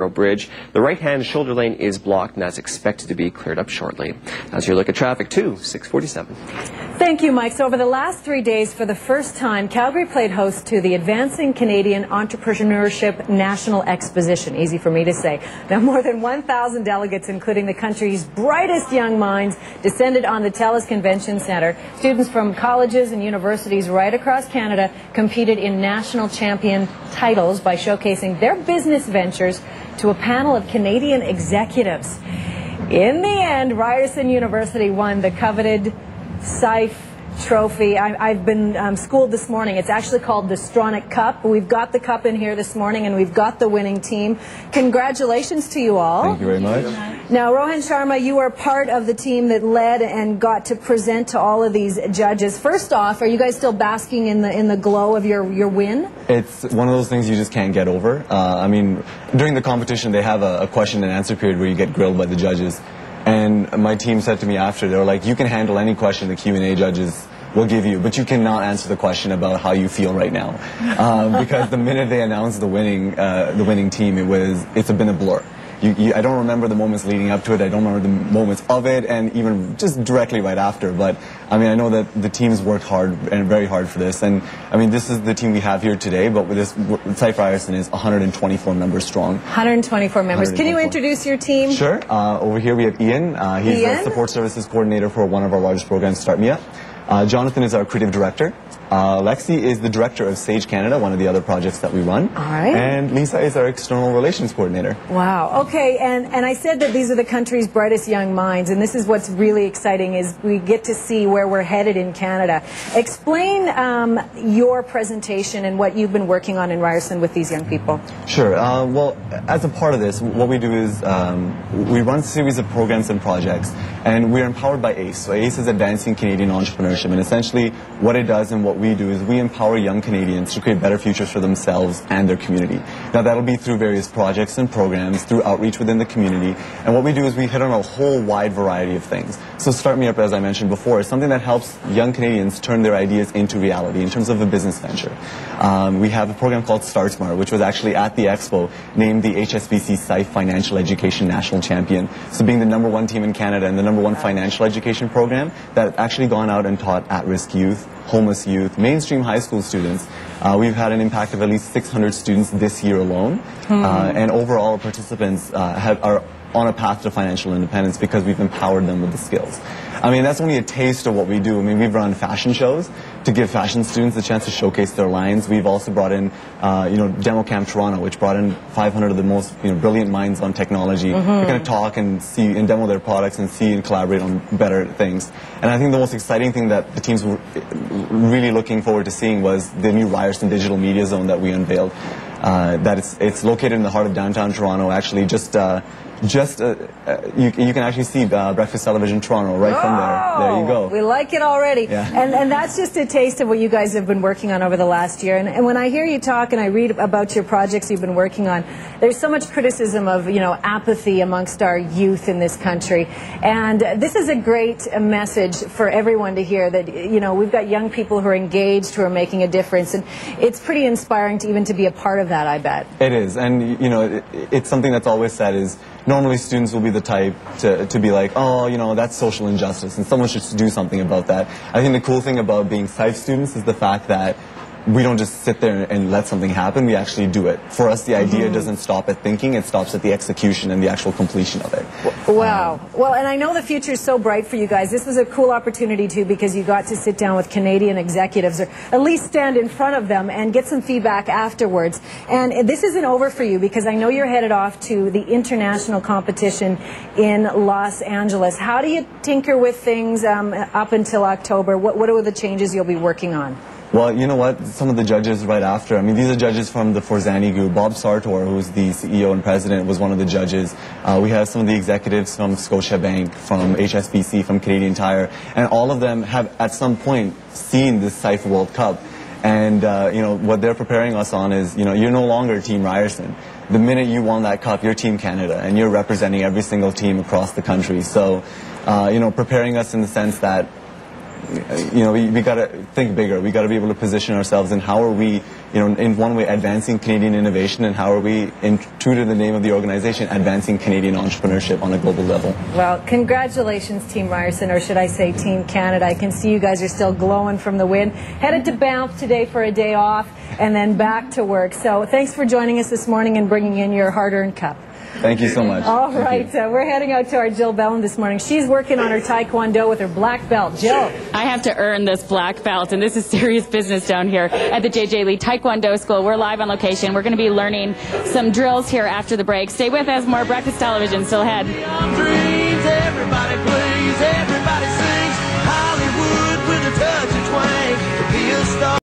Bridge. The right-hand shoulder lane is blocked, and that's expected to be cleared up shortly. That's your look at traffic, too, 647. Thank you, Mike. So over the last 3 days, for the first time, Calgary played host to the Advancing Canadian Entrepreneurship National Exposition. Easy for me to say. Now, more than 1,000 delegates, including the country's brightest young minds, descended on the TELUS Convention Centre. Students from colleges and universities right across Canada competed in national champion titles by showcasing their business ventures to a panel of Canadian executives. In the end, Ryerson University won the coveted SIFE trophy. I've been schooled this morning. It's actually called the Stronach Cup. We've got the cup in here this morning, and we've got the winning team. Congratulations to you all. Thank you very much. Now, Rohan Sharma, you are part of the team that led and got to present to all of these judges. First off, are you guys still basking in the glow of your win? It's one of those things you just can't get over. I mean, during the competition, they have a question and answer period where you get grilled by the judges. And my team said to me after, they were like, you can handle any question the Q&A judges will give you, but you cannot answer the question about how you feel right now. Because the minute they announced the winning team, it's been a blur. I don't remember the moments leading up to it. I don't remember the moments of it, and even just directly right after. But I mean, I know that the team's worked hard and very hard for this. And I mean, this is the team we have here today. But with this, SIFE Ryerson is 124 members strong. 124 members. Can you introduce your team? Sure. Over here we have Ian. He's the support services coordinator for one of our largest programs, Start Me Up. Jonathan is our creative director. Lexi is the director of Sage Canada, one of the other projects that we run. All right. And Lisa is our external relations coordinator. Wow. Okay, and I said that these are the country's brightest young minds, and this is what's really exciting is we get to see where we're headed in Canada. Explain your presentation and what you've been working on in Ryerson with these young people. Sure. Well, as a part of this, what we do is we run a series of programs and projects, and we're empowered by ACE. So ACE is Advancing Canadian Entrepreneurship, and essentially what it does and what we do is we empower young Canadians to create better futures for themselves and their community. Now that'll be through various projects and programs, through outreach within the community, and what we do is we hit on a whole wide variety of things. So Start Me Up, as I mentioned before, is something that helps young Canadians turn their ideas into reality in terms of a business venture. We have a program called Start Smart, which was actually at the Expo named the HSBC SIFE Financial Education National Champion. So being the #1 team in Canada and the #1 financial education program that actually gone out and taught at-risk youth, homeless youth, mainstream high school students. We've had an impact of at least 600 students this year alone. And overall, participants are on a path to financial independence because we've empowered them with the skills. I mean, that's only a taste of what we do. I mean, we've run fashion shows to give fashion students a chance to showcase their lines. We've also brought in, Demo Camp Toronto, which brought in 500 of the most brilliant minds on technology. They're going to talk and see and demo their products and see and collaborate on better things. And I think the most exciting thing that the teams were really looking forward to seeing was the new Ryerson Digital Media Zone that we unveiled. That it's located in the heart of downtown Toronto. Actually, you can actually see Breakfast Television Toronto right from there. There you go. We like it already. Yeah. And that's just a taste of what you guys have been working on over the last year. And when I hear you talk and I read about your projects you've been working on, there's so much criticism of, apathy amongst our youth in this country. And this is a great message for everyone to hear that, we've got young people who are engaged, who are making a difference. And it's pretty inspiring to be a part of that, I bet. It is. And, it's something that's always said is, normally students will be the type to be like, oh, that's social injustice and someone should do something about that. I think the cool thing about being SIFE students is the fact that we don't just sit there and let something happen, we actually do it. For us, the idea doesn't stop at thinking, it stops at the execution and the actual completion of it. Wow. Well, and I know the future is so bright for you guys. This was a cool opportunity, too, because you got to sit down with Canadian executives, or at least stand in front of them and get some feedback afterwards. And this isn't over for you, because I know you're headed off to the international competition in Los Angeles. How do you tinker with things up until October? What are the changes you'll be working on? Well, you know what? Some of the judges right after, these are judges from the Forzani Group. Bob Sartor, who's the CEO and president, was one of the judges. We have some of the executives from Scotiabank, from HSBC, from Canadian Tire, and all of them have at some point seen this SIFE World Cup. And, what they're preparing us on is, you're no longer Team Ryerson. The minute you won that cup, you're Team Canada, and you're representing every single team across the country. So, preparing us in the sense that we got to think bigger. We got to be able to position ourselves in how are we, in one way advancing Canadian innovation, and how are we, true to the name of the organization, advancing Canadian entrepreneurship on a global level. Well, congratulations, Team Ryerson, or should I say Team Canada. I can see you guys are still glowing from the win. Headed to Banff today for a day off, and then back to work. So thanks for joining us this morning and bringing in your hard-earned cup. Thank you so much. All right, we're heading out to our Jill Bellin this morning. She's working on her Taekwondo with her black belt. Jill. I have to earn this black belt, and this is serious business down here at the J.J. Lee Taekwondo School. We're live on location. We're going to be learning some drills here after the break. Stay with us. More Breakfast Television still ahead. Everybody plays, everybody sings. Hollywood with a touch of twang. To be a star.